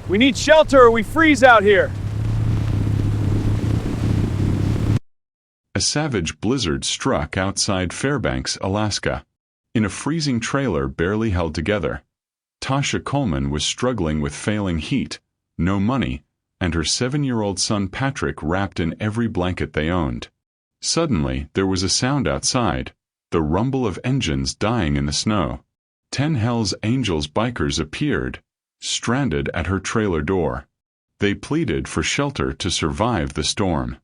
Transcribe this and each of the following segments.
We need shelter or we freeze out here. A savage blizzard struck outside Fairbanks, Alaska. In a freezing trailer barely held together, Tasha Coleman was struggling with failing heat, no money, and her 7-year-old son Patrick wrapped in every blanket they owned. Suddenly, there was a sound outside, the rumble of engines dying in the snow. 10 Hells Angels bikers appeared, stranded at her trailer door. They pleaded for shelter to survive the storm.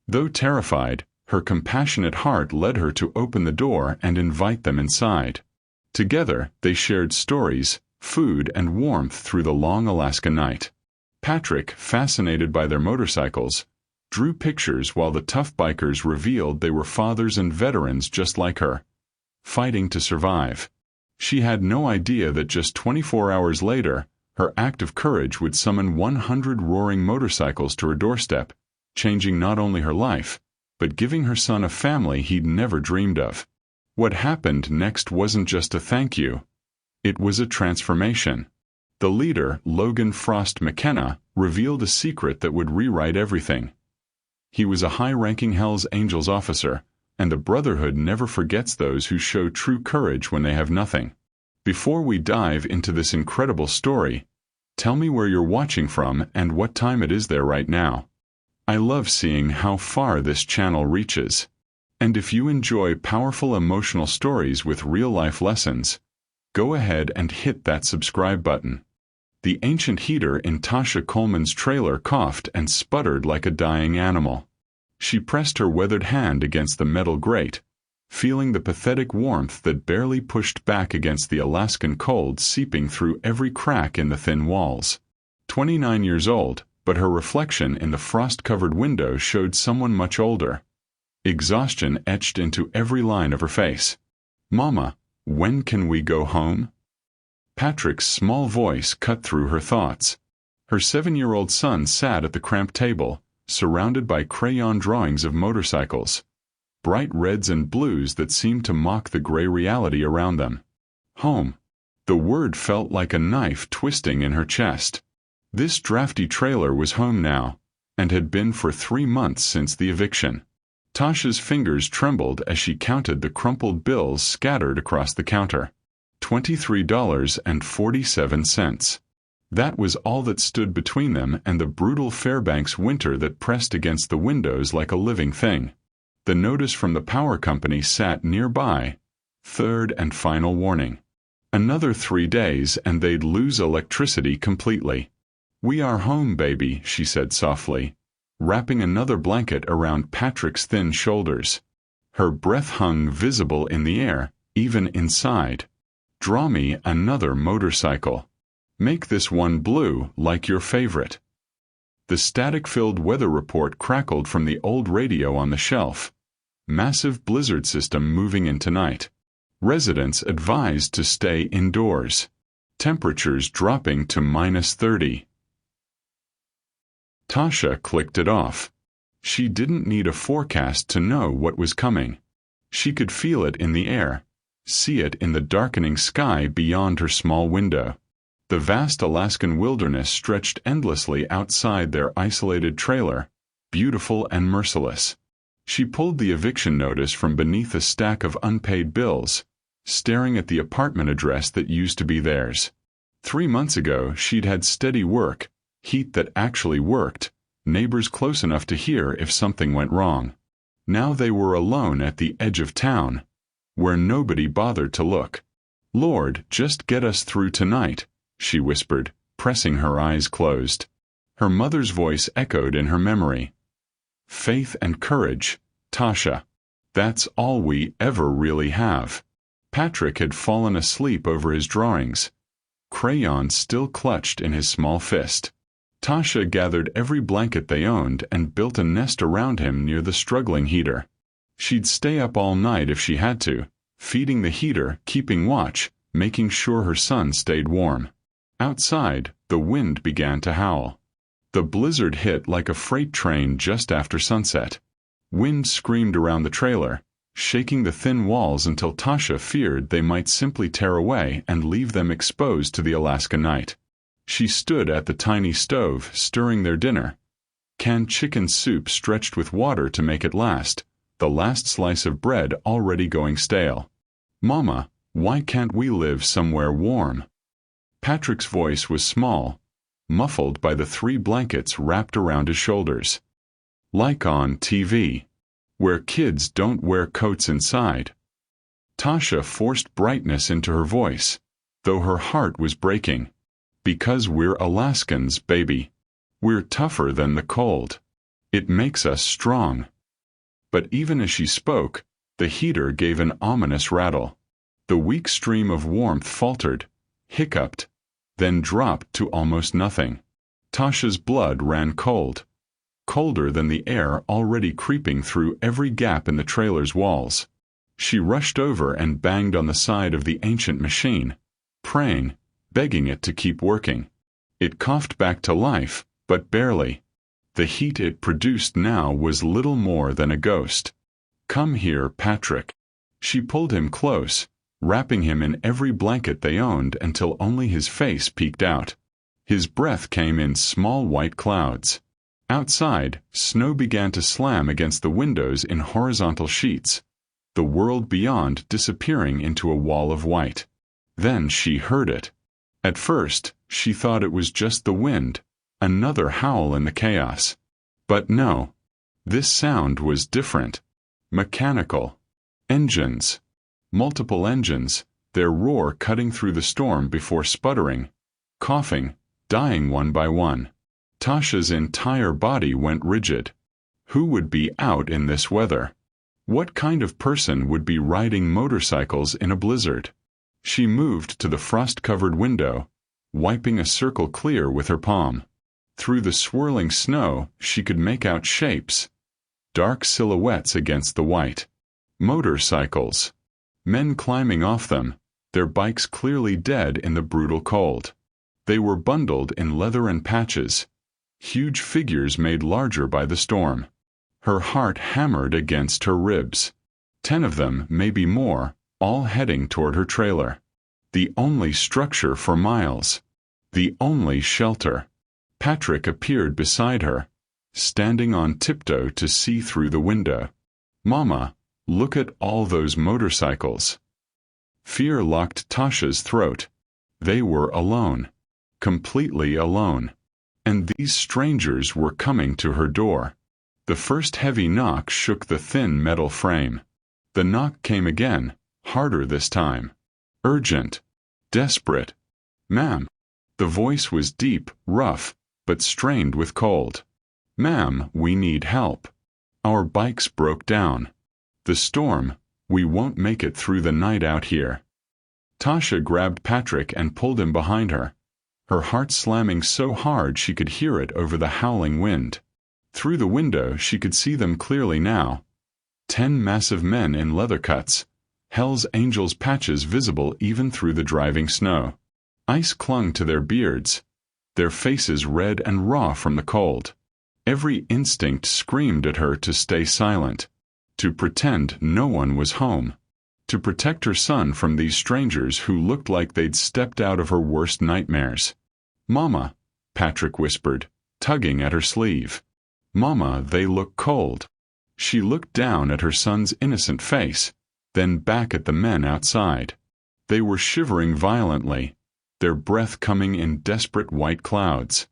Though terrified, her compassionate heart led her to open the door and invite them inside. Together, they shared stories, food, and warmth through the long Alaska night. Patrick, fascinated by their motorcycles, drew pictures while the tough bikers revealed they were fathers and veterans just like her, fighting to survive. She had no idea that just 24 hours later, her act of courage would summon 100 roaring motorcycles to her doorstep, changing not only her life, but giving her son a family he'd never dreamed of. What happened next wasn't just a thank you. It was a transformation. The leader, Logan Frost McKenna, revealed a secret that would rewrite everything. He was a high-ranking Hells Angels officer, and the Brotherhood never forgets those who show true courage when they have nothing. Before we dive into this incredible story, tell me where you're watching from and what time it is there right now. I love seeing how far this channel reaches. And if you enjoy powerful emotional stories with real-life lessons, go ahead and hit that subscribe button. The ancient heater in Tasha Coleman's trailer coughed and sputtered like a dying animal. She pressed her weathered hand against the metal grate, feeling the pathetic warmth that barely pushed back against the Alaskan cold seeping through every crack in the thin walls. 29 years old, but her reflection in the frost-covered window showed someone much older. Exhaustion etched into every line of her face. "Mama, when can we go home?" Patrick's small voice cut through her thoughts. Her 7-year-old son sat at the cramped table, surrounded by crayon drawings of motorcycles, bright reds and blues that seemed to mock the gray reality around them. Home. The word felt like a knife twisting in her chest. This drafty trailer was home now, and had been for 3 months since the eviction. Tasha's fingers trembled as she counted the crumpled bills scattered across the counter. $23.47. That was all that stood between them and the brutal Fairbanks winter that pressed against the windows like a living thing. The notice from the power company sat nearby. Third and final warning. Another 3 days and they'd lose electricity completely. "We are home, baby," she said softly, wrapping another blanket around Patrick's thin shoulders. Her breath hung visible in the air, even inside. "Draw me another motorcycle. Make this one blue like your favorite." The static-filled weather report crackled from the old radio on the shelf. Massive blizzard system moving in tonight. Residents advised to stay indoors. Temperatures dropping to -30. Tasha clicked it off. She didn't need a forecast to know what was coming. She could feel it in the air, see it in the darkening sky beyond her small window. The vast Alaskan wilderness stretched endlessly outside their isolated trailer, beautiful and merciless. She pulled the eviction notice from beneath a stack of unpaid bills, staring at the apartment address that used to be theirs. 3 months ago, she'd had steady work, heat that actually worked, neighbors close enough to hear if something went wrong. Now they were alone at the edge of town, where nobody bothered to look. "Lord, just get us through tonight," she whispered, pressing her eyes closed. Her mother's voice echoed in her memory. "Faith and courage, Tasha. That's all we ever really have." Patrick had fallen asleep over his drawings, crayons still clutched in his small fist. Tasha gathered every blanket they owned and built a nest around him near the struggling heater. She'd stay up all night if she had to, feeding the heater, keeping watch, making sure her son stayed warm. Outside, the wind began to howl. The blizzard hit like a freight train just after sunset. Wind screamed around the trailer, shaking the thin walls until Tasha feared they might simply tear away and leave them exposed to the Alaska night. She stood at the tiny stove, stirring their dinner. Canned chicken soup stretched with water to make it last, the last slice of bread already going stale. "Mama, why can't we live somewhere warm?" Patrick's voice was small, muffled by the 3 blankets wrapped around his shoulders. "Like on TV, where kids don't wear coats inside." Tasha forced brightness into her voice, though her heart was breaking. "Because we're Alaskans, baby. We're tougher than the cold. It makes us strong." But even as she spoke, the heater gave an ominous rattle. The weak stream of warmth faltered, hiccuped, then dropped to almost nothing. Tasha's blood ran cold, colder than the air already creeping through every gap in the trailer's walls. She rushed over and banged on the side of the ancient machine, praying, begging it to keep working. It coughed back to life, but barely. The heat it produced now was little more than a ghost. "Come here, Patrick." She pulled him close, wrapping him in every blanket they owned until only his face peeked out. His breath came in small white clouds. Outside, snow began to slam against the windows in horizontal sheets, the world beyond disappearing into a wall of white. Then she heard it. At first, she thought it was just the wind, another howl in the chaos. But no. This sound was different. Mechanical. Engines. Multiple engines, their roar cutting through the storm before sputtering, coughing, dying one by one. Tasha's entire body went rigid. Who would be out in this weather? What kind of person would be riding motorcycles in a blizzard? She moved to the frost-covered window, wiping a circle clear with her palm. Through the swirling snow, she could make out shapes, dark silhouettes against the white. Motorcycles. Men climbing off them, their bikes clearly dead in the brutal cold. They were bundled in leather and patches, huge figures made larger by the storm. Her heart hammered against her ribs. 10 of them, maybe more, all heading toward her trailer. The only structure for miles. The only shelter. Patrick appeared beside her, standing on tiptoe to see through the window. "Mama, look at all those motorcycles." Fear locked Tasha's throat. They were alone. Completely alone. And these strangers were coming to her door. The first heavy knock shook the thin metal frame. The knock came again, harder this time. Urgent. Desperate. "Ma'am." The voice was deep, rough, but strained with cold. "Ma'am, we need help. Our bikes broke down. The storm, we won't make it through the night out here." Tasha grabbed Patrick and pulled him behind her, her heart slamming so hard she could hear it over the howling wind. Through the window she could see them clearly now. 10 massive men in leather cuts, Hell's Angels patches visible even through the driving snow. Ice clung to their beards, their faces red and raw from the cold. Every instinct screamed at her to stay silent, to pretend no one was home, to protect her son from these strangers who looked like they'd stepped out of her worst nightmares. "Mama," Patrick whispered, tugging at her sleeve. "Mama, they look cold." She looked down at her son's innocent face, then back at the men outside. They were shivering violently, their breath coming in desperate white clouds.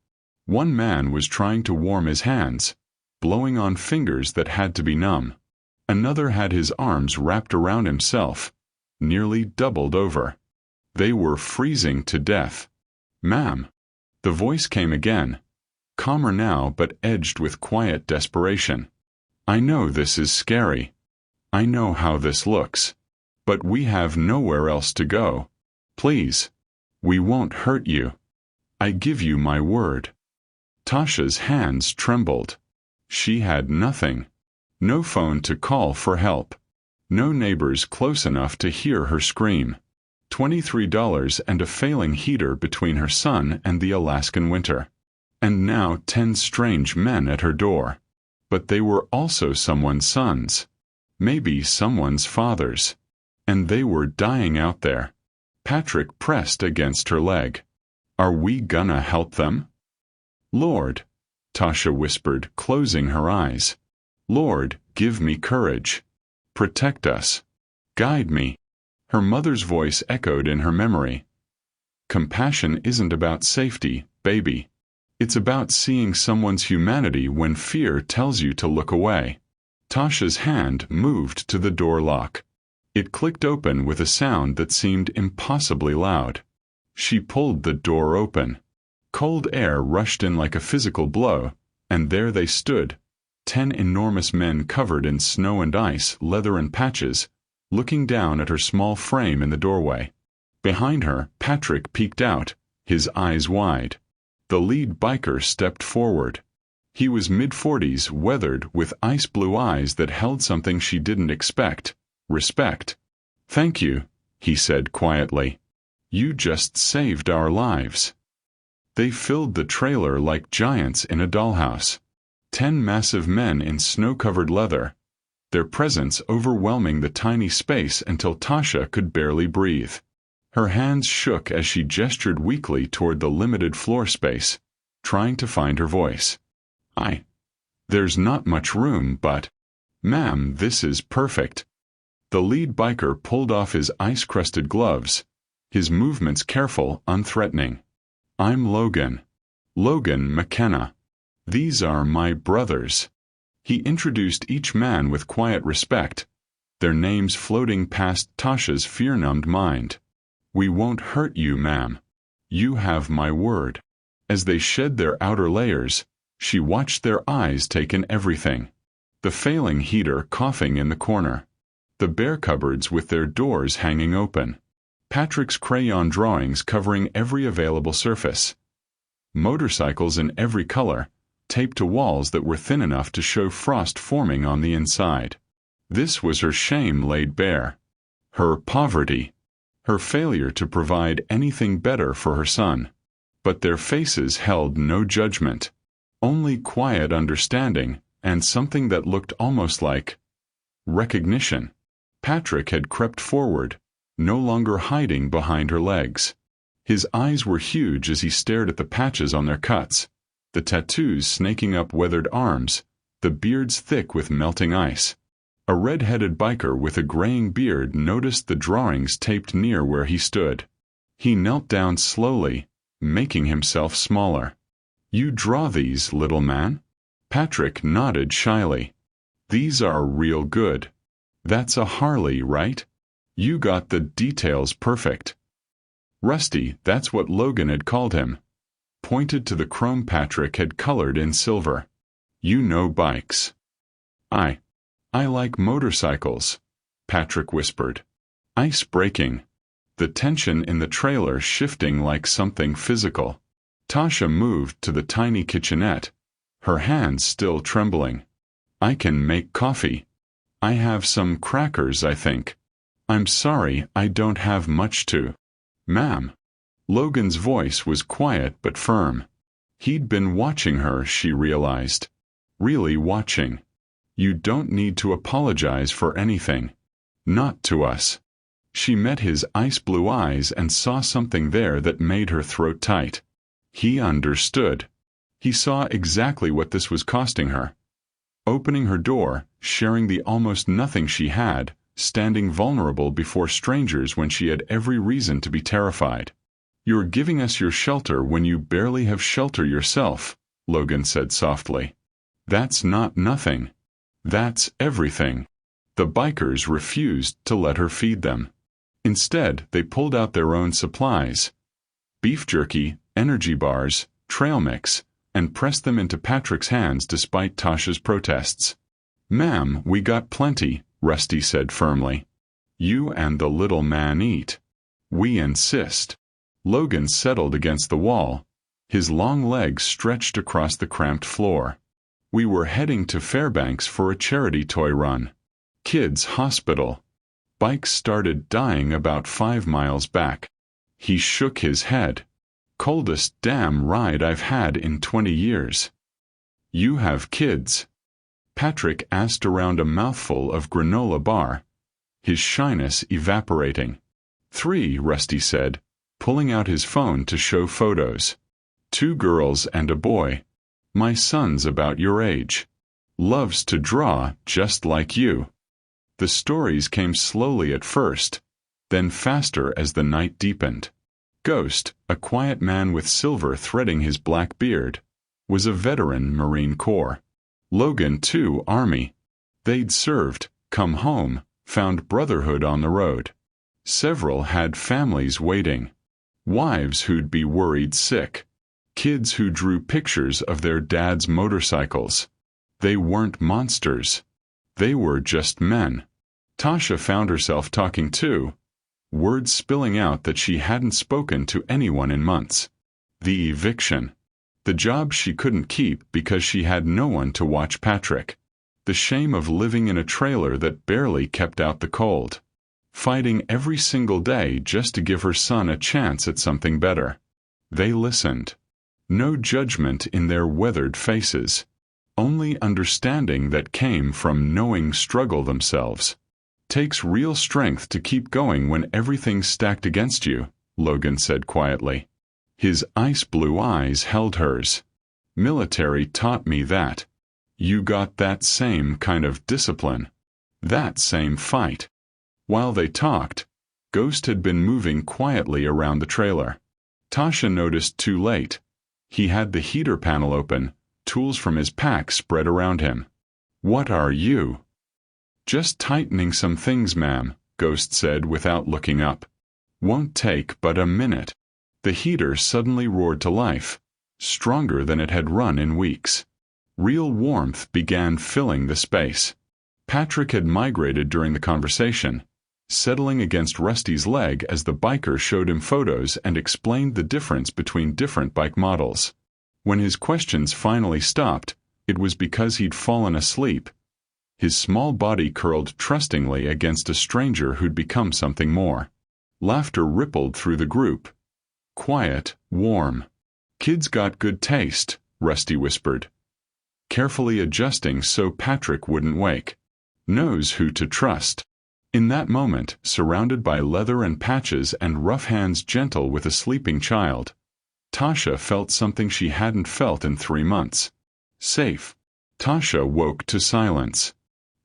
One man was trying to warm his hands, blowing on fingers that had to be numb. Another had his arms wrapped around himself, nearly doubled over. They were freezing to death. "Ma'am." The voice came again, calmer now but edged with quiet desperation. "I know this is scary. I know how this looks. But we have nowhere else to go. Please. We won't hurt you. I give you my word." Tasha's hands trembled. She had nothing. No phone to call for help. No neighbors close enough to hear her scream. $23 and a failing heater between her son and the Alaskan winter. And now 10 strange men at her door. But they were also someone's sons. Maybe someone's fathers. And they were dying out there. Patrick pressed against her leg. Are we gonna help them? Lord, Tasha whispered, closing her eyes. Lord, give me courage. Protect us. Guide me. Her mother's voice echoed in her memory. Compassion isn't about safety, baby. It's about seeing someone's humanity when fear tells you to look away. Tasha's hand moved to the door lock. It clicked open with a sound that seemed impossibly loud. She pulled the door open. Cold air rushed in like a physical blow, and there they stood, 10 enormous men covered in snow and ice, leather and patches, looking down at her small frame in the doorway. Behind her, Patrick peeked out, his eyes wide. The lead biker stepped forward. He was mid-40s, weathered, with ice-blue eyes that held something she didn't expect: respect. "Thank you," he said quietly. "You just saved our lives." They filled the trailer like giants in a dollhouse. 10 massive men in snow-covered leather, their presence overwhelming the tiny space until Tasha could barely breathe. Her hands shook as she gestured weakly toward the limited floor space, trying to find her voice. There's not much room, but... Ma'am, this is perfect." The lead biker pulled off his ice-crusted gloves, his movements careful, unthreatening. "I'm Logan. Logan McKenna. These are my brothers." He introduced each man with quiet respect, their names floating past Tasha's fear-numbed mind. "We won't hurt you, ma'am. You have my word." As they shed their outer layers, she watched their eyes take in everything. The failing heater coughing in the corner. The bare cupboards with their doors hanging open. Patrick's crayon drawings covering every available surface. Motorcycles in every color, taped to walls that were thin enough to show frost forming on the inside. This was her shame laid bare. Her poverty. Her failure to provide anything better for her son. But their faces held no judgment. Only quiet understanding, and something that looked almost like recognition. Patrick had crept forward, no longer hiding behind her legs. His eyes were huge as he stared at the patches on their cuts, the tattoos snaking up weathered arms, the beards thick with melting ice. A red-headed biker with a graying beard noticed the drawings taped near where he stood. He knelt down slowly, making himself smaller. "You draw these, little man?" Patrick nodded shyly. "These are real good. That's a Harley, right? You got the details perfect." Rusty, that's what Logan had called him, pointed to the chrome Patrick had colored in silver. "You know bikes." I like motorcycles," Patrick whispered. Ice breaking. The tension in the trailer shifting like something physical. Tasha moved to the tiny kitchenette, her hands still trembling. "I can make coffee. I have some crackers, I think. I'm sorry, I don't have much to." "Ma'am." Logan's voice was quiet but firm. He'd been watching her, she realized. Really watching. "You don't need to apologize for anything. Not to us." She met his ice-blue eyes and saw something there that made her throat tight. He understood. He saw exactly what this was costing her. Opening her door, sharing the almost nothing she had, standing vulnerable before strangers when she had every reason to be terrified. "You're giving us your shelter when you barely have shelter yourself," Logan said softly. "That's not nothing. That's everything." The bikers refused to let her feed them. Instead, they pulled out their own supplies. Beef jerky, energy bars, trail mix, and pressed them into Patrick's hands despite Tasha's protests. "Ma'am, we got plenty," Rusty said firmly. "You and the little man eat. We insist." Logan settled against the wall, his long legs stretched across the cramped floor. "We were heading to Fairbanks for a charity toy run. Kids' hospital. Bikes started dying about 5 miles back." He shook his head. "Coldest damn ride I've had in 20 years. You have kids?" Patrick asked around a mouthful of granola bar, his shyness evaporating. 3, Rusty said, pulling out his phone to show photos. 2 girls and a boy. My son's about your age. Loves to draw just like you. The stories came slowly at first, then faster as the night deepened. Ghost, a quiet man with silver threading his black beard, was a veteran Marine Corps. Logan, too, Army. They'd served, come home, found Brotherhood on the road. Several had families waiting. Wives who'd be worried sick. Kids who drew pictures of their dad's motorcycles. They weren't monsters. They were just men. Tasha found herself talking too, words spilling out that she hadn't spoken to anyone in months. The eviction. The job she couldn't keep because she had no one to watch Patrick. The shame of living in a trailer that barely kept out the cold. Fighting every single day just to give her son a chance at something better. They listened. No judgment in their weathered faces. Only understanding that came from knowing struggle themselves. Takes real strength to keep going when everything's stacked against you, Logan said quietly. His ice blue eyes held hers. Military taught me that. You got that same kind of discipline. That same fight. While they talked, Ghost had been moving quietly around the trailer. Tasha noticed too late. He had the heater panel open, tools from his pack spread around him. What are you? Just tightening some things, ma'am, Ghost said without looking up. Won't take but a minute. The heater suddenly roared to life, stronger than it had run in weeks. Real warmth began filling the space. Patrick had migrated during the conversation, settling against Rusty's leg as the biker showed him photos and explained the difference between different bike models. When his questions finally stopped, it was because he'd fallen asleep. His small body curled trustingly against a stranger who'd become something more. Laughter rippled through the group. Quiet, warm. Kids got good taste, Rusty whispered, carefully adjusting so Patrick wouldn't wake. Knows who to trust. In that moment, surrounded by leather and patches and rough hands gentle with a sleeping child, Tasha felt something she hadn't felt in 3 months. Safe. Tasha woke to silence.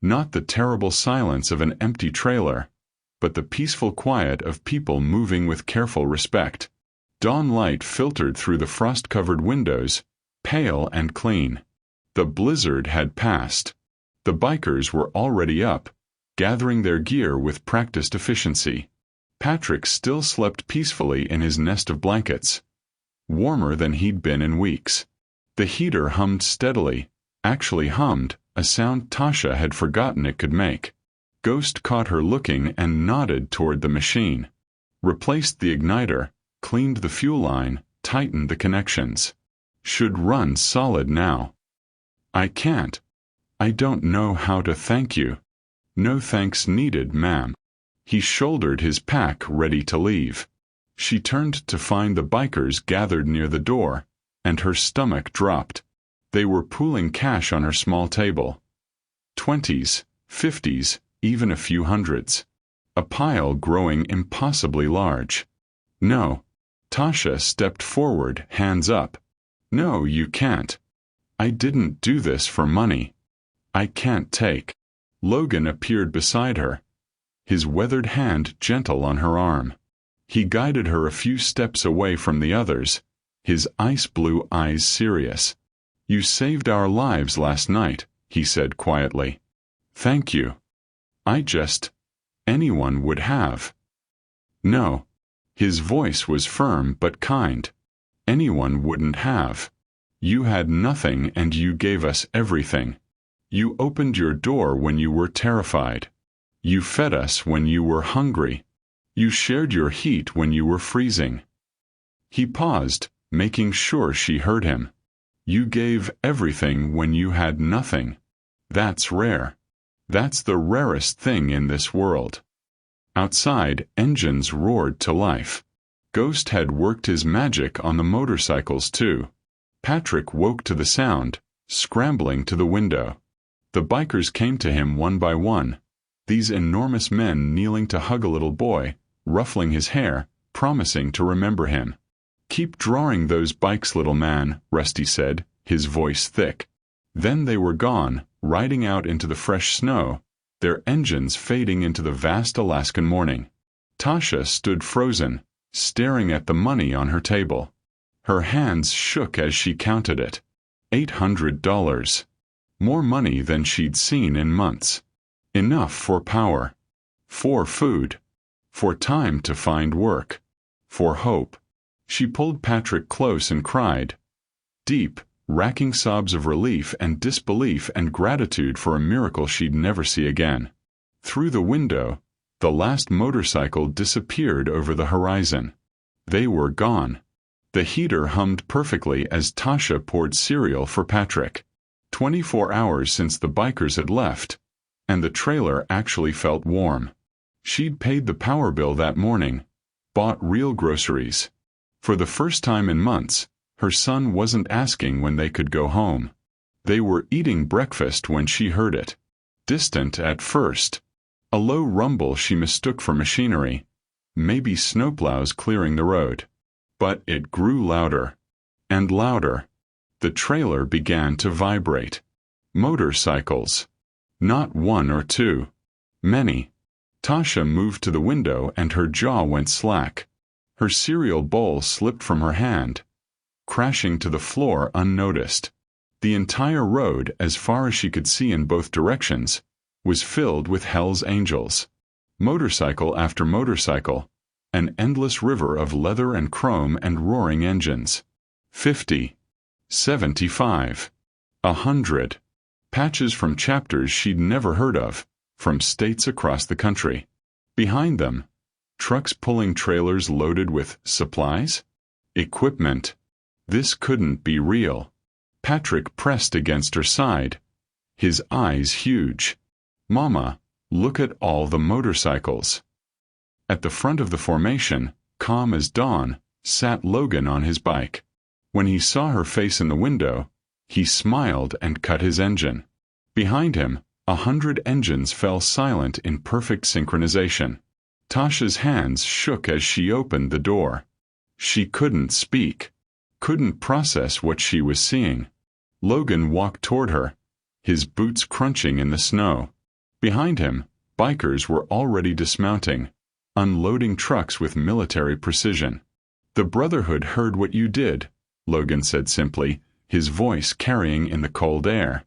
Not the terrible silence of an empty trailer, but the peaceful quiet of people moving with careful respect. Dawn light filtered through the frost-covered windows, pale and clean. The blizzard had passed. The bikers were already up, gathering their gear with practiced efficiency. Patrick still slept peacefully in his nest of blankets, warmer than he'd been in weeks. The heater hummed steadily, actually hummed, a sound Tasha had forgotten it could make. Ghost caught her looking and nodded toward the machine. Replaced the igniter, cleaned the fuel line, tightened the connections. Should run solid now. I can't. I don't know how to thank you. No thanks needed, ma'am. He shouldered his pack ready to leave. She turned to find the bikers gathered near the door, and her stomach dropped. They were pooling cash on her small table. 20s, 50s, even a few hundreds. A pile growing impossibly large. No. Tasha stepped forward, hands up. No, you can't. I didn't do this for money. I can't take. Logan appeared beside her, his weathered hand gentle on her arm. He guided her a few steps away from the others, his ice-blue eyes serious. You saved our lives last night, he said quietly. Thank you. Anyone would have. No. His voice was firm but kind. Anyone wouldn't have. You had nothing and you gave us everything. You opened your door when you were terrified. You fed us when you were hungry. You shared your heat when you were freezing. He paused, making sure she heard him. You gave everything when you had nothing. That's rare. That's the rarest thing in this world. Outside, engines roared to life. Ghost had worked his magic on the motorcycles too. Patrick woke to the sound, scrambling to the window. The bikers came to him one by one, these enormous men kneeling to hug a little boy, ruffling his hair, promising to remember him. "Keep drawing those bikes, little man," Rusty said, his voice thick. Then they were gone, riding out into the fresh snow, their engines fading into the vast Alaskan morning. Tasha stood frozen, staring at the money on her table. Her hands shook as she counted it. $800. More money than she'd seen in months. Enough for power. For food. For time to find work. For hope. She pulled Patrick close and cried. Deep, racking sobs of relief and disbelief and gratitude for a miracle she'd never see again. Through the window, the last motorcycle disappeared over the horizon. They were gone. The heater hummed perfectly as Tasha poured cereal for Patrick. 24 hours since the bikers had left, and the trailer actually felt warm. She'd paid the power bill that morning, bought real groceries. For the first time in months, her son wasn't asking when they could go home. They were eating breakfast when she heard it. Distant at first. A low rumble she mistook for machinery. Maybe snowplows clearing the road. But it grew louder. And louder. The trailer began to vibrate. Motorcycles. Not one or two. Many. Tasha moved to the window and her jaw went slack. Her cereal bowl slipped from her hand, crashing to the floor unnoticed. The entire road, as far as she could see in both directions, was filled with Hell's Angels. Motorcycle after motorcycle, an endless river of leather and chrome and roaring engines. 50. 75. 100. Patches from chapters she'd never heard of, from states across the country. Behind them, trucks pulling trailers loaded with supplies? Equipment. This couldn't be real. Patrick pressed against her side, his eyes huge. "Mama, look at all the motorcycles." At the front of the formation, calm as dawn, sat Logan on his bike. When he saw her face in the window, he smiled and cut his engine. Behind him, 100 engines fell silent in perfect synchronization. Tasha's hands shook as she opened the door. She couldn't speak, couldn't process what she was seeing. Logan walked toward her, his boots crunching in the snow. Behind him, bikers were already dismounting, unloading trucks with military precision. "The Brotherhood heard what you did," Logan said simply, his voice carrying in the cold air.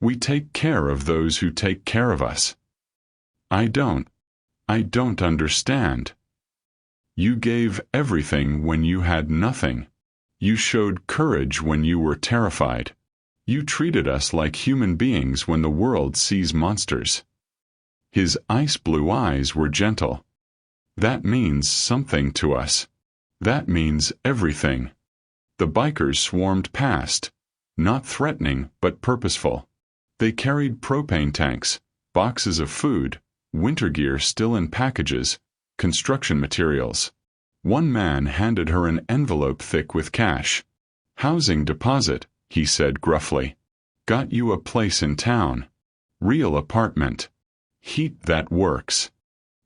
"We take care of those who take care of us." I don't understand." "You gave everything when you had nothing. You showed courage when you were terrified. You treated us like human beings when the world sees monsters." His ice-blue eyes were gentle. "That means something to us. That means everything." The bikers swarmed past, not threatening but purposeful. They carried propane tanks, boxes of food, winter gear still in packages, construction materials. One man handed her an envelope thick with cash. "Housing deposit," he said gruffly. "Got you a place in town. Real apartment. Heat that works."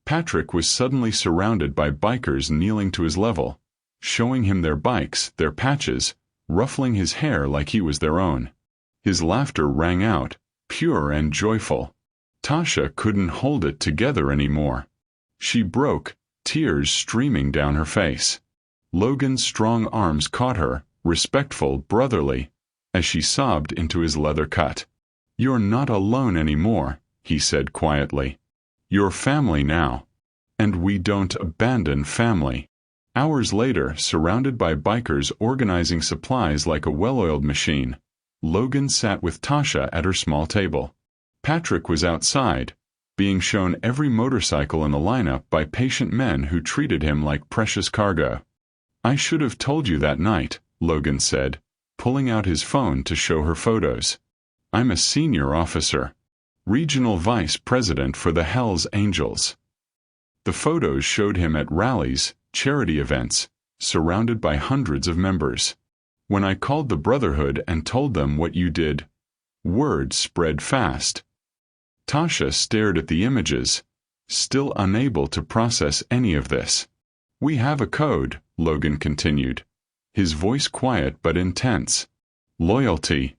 Patrick was suddenly surrounded by bikers kneeling to his level, showing him their bikes, their patches, ruffling his hair like he was their own. His laughter rang out, pure and joyful. Tasha couldn't hold it together anymore. She broke, tears streaming down her face. Logan's strong arms caught her, respectful, brotherly, as she sobbed into his leather cut. "You're not alone anymore," he said quietly. "You're family now. And we don't abandon family." Hours later, surrounded by bikers organizing supplies like a well-oiled machine, Logan sat with Tasha at her small table. Patrick was outside, being shown every motorcycle in the lineup by patient men who treated him like precious cargo. "I should have told you that night," Logan said, pulling out his phone to show her photos. "I'm a senior officer. Regional Vice President for the Hells Angels." The photos showed him at rallies, charity events, surrounded by hundreds of members. "When I called the Brotherhood and told them what you did, word spread fast." Tasha stared at the images, still unable to process any of this. We have a code, Logan continued, his voice quiet but intense. Loyalty.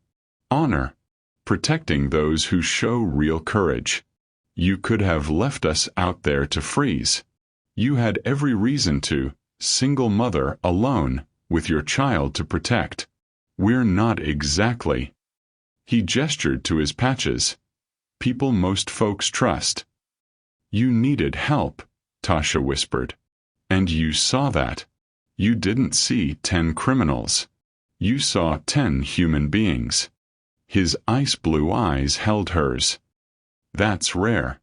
Honor. Protecting those who show real courage. You could have left us out there to freeze. You had every reason to, single mother, alone, with your child to protect. We're not exactly. He gestured to his patches. People most folks trust. You needed help, Tasha whispered. And you saw that. You didn't see 10 criminals. You saw 10 human beings. His ice blue eyes held hers. That's rare.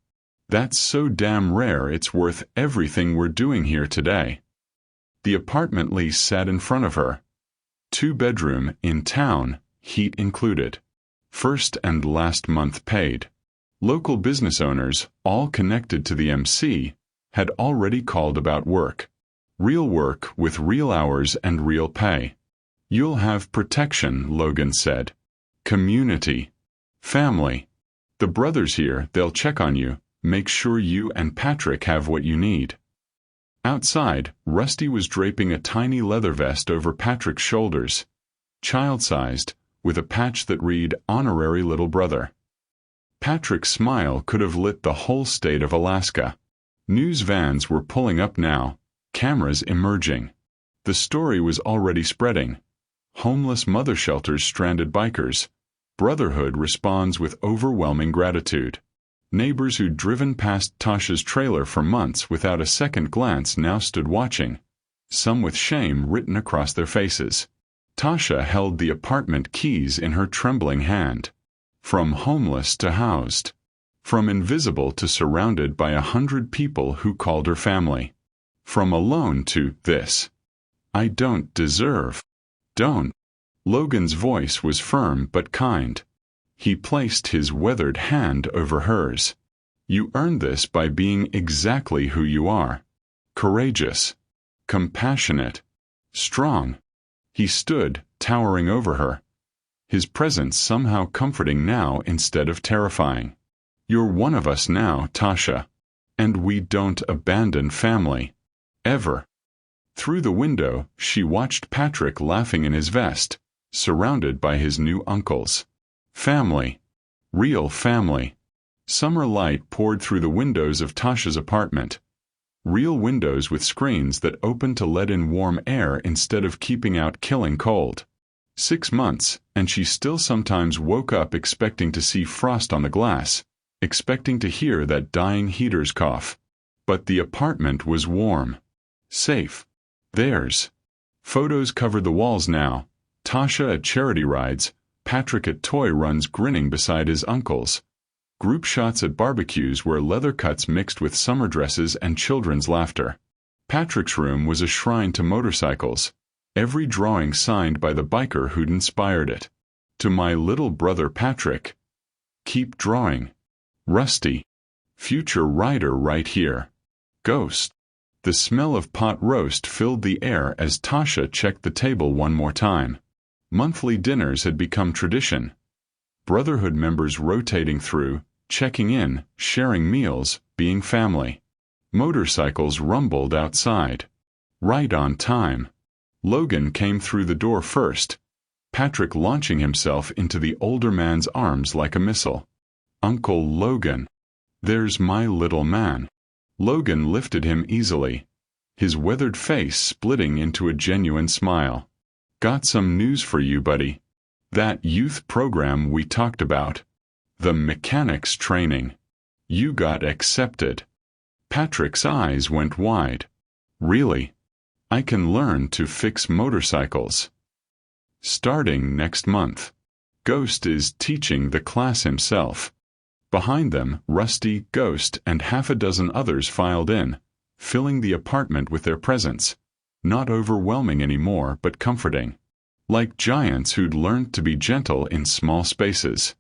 That's so damn rare it's worth everything we're doing here today. The apartment lease sat in front of her. 2-bedroom, in town, heat included. First and last month paid. Local business owners, all connected to the MC, had already called about work. Real work with real hours and real pay. You'll have protection, Logan said. Community. Family. The brothers here, they'll check on you, make sure you and Patrick have what you need. Outside, Rusty was draping a tiny leather vest over Patrick's shoulders. Child-sized, with a patch that read, Honorary Little Brother. Patrick's smile could have lit the whole state of Alaska. News vans were pulling up now, cameras emerging. The story was already spreading. Homeless mother shelters stranded bikers. Brotherhood responds with overwhelming gratitude. Neighbors who'd driven past Tasha's trailer for months without a second glance now stood watching, some with shame written across their faces. Tasha held the apartment keys in her trembling hand. From homeless to housed. From invisible to surrounded by 100 people who called her family. From alone to this. I don't deserve. Don't. Logan's voice was firm but kind. He placed his weathered hand over hers. You earned this by being exactly who you are. Courageous. Compassionate. Strong. He stood, towering over her. His presence somehow comforting now instead of terrifying. You're one of us now, Tasha. And we don't abandon family. Ever. Through the window, she watched Patrick laughing in his vest, surrounded by his new uncles. Family. Real family. Summer light poured through the windows of Tasha's apartment. Real windows with screens that opened to let in warm air instead of keeping out killing cold. 6 months, and she still sometimes woke up expecting to see frost on the glass, expecting to hear that dying heater's cough. But the apartment was warm. Safe. Theirs. Photos covered the walls now. Tasha at charity rides, Patrick at toy runs grinning beside his uncles. Group shots at barbecues where leather cuts mixed with summer dresses and children's laughter. Patrick's room was a shrine to motorcycles. Every drawing signed by the biker who'd inspired it. To my little brother Patrick. Keep drawing. Rusty. Future rider right here. Ghost. The smell of pot roast filled the air as Tasha checked the table one more time. Monthly dinners had become tradition. Brotherhood members rotating through, checking in, sharing meals, being family. Motorcycles rumbled outside. Right on time. Logan came through the door first, Patrick launching himself into the older man's arms like a missile. Uncle Logan. There's my little man. Logan lifted him easily, his weathered face splitting into a genuine smile. Got some news for you, buddy. That youth program we talked about. The mechanics training. You got accepted. Patrick's eyes went wide. Really? I can learn to fix motorcycles. Starting next month. Ghost is teaching the class himself. Behind them, Rusty, Ghost, and half a dozen others filed in, filling the apartment with their presence. Not overwhelming anymore, but comforting. Like giants who'd learned to be gentle in small spaces.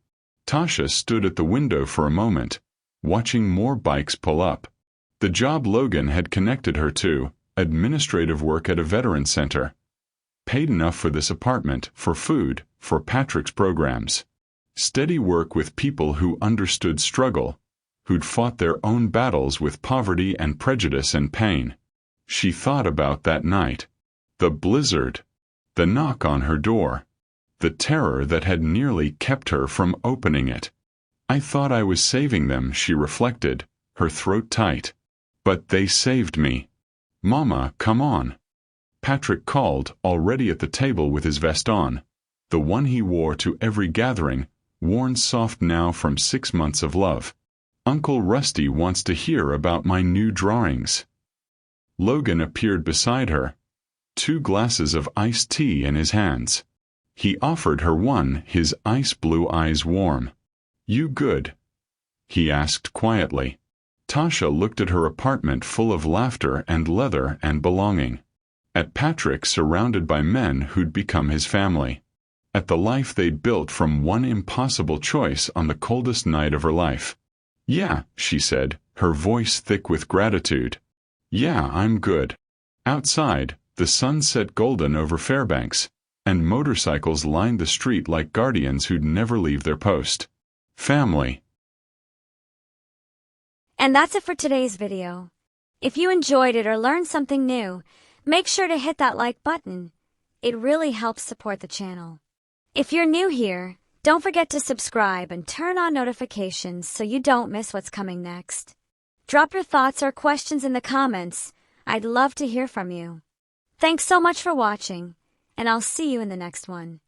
Tasha stood at the window for a moment, watching more bikes pull up. The job Logan had connected her to, administrative work at a veterans center. Paid enough for this apartment, for food, for Patrick's programs. Steady work with people who understood struggle, who'd fought their own battles with poverty and prejudice and pain. She thought about that night. The blizzard. The knock on her door. The terror that had nearly kept her from opening it. I thought I was saving them, she reflected, her throat tight. But they saved me. Mama, come on. Patrick called, already at the table with his vest on. The one he wore to every gathering, worn soft now from 6 months of love. Uncle Rusty wants to hear about my new drawings. Logan appeared beside her, 2 glasses of iced tea in his hands. He offered her one, his ice blue eyes warm. You good? He asked quietly. Tasha looked at her apartment full of laughter and leather and belonging. At Patrick surrounded by men who'd become his family. At the life they'd built from one impossible choice on the coldest night of her life. Yeah, she said, her voice thick with gratitude. Yeah, I'm good. Outside, the sun set golden over Fairbanks, and motorcycles lined the street like guardians who'd never leave their post. Family. And that's it for today's video. If you enjoyed it or learned something new, make sure to hit that like button. It really helps support the channel. If you're new here, don't forget to subscribe and turn on notifications so you don't miss what's coming next. Drop your thoughts or questions in the comments. I'd love to hear from you. Thanks so much for watching, and I'll see you in the next one.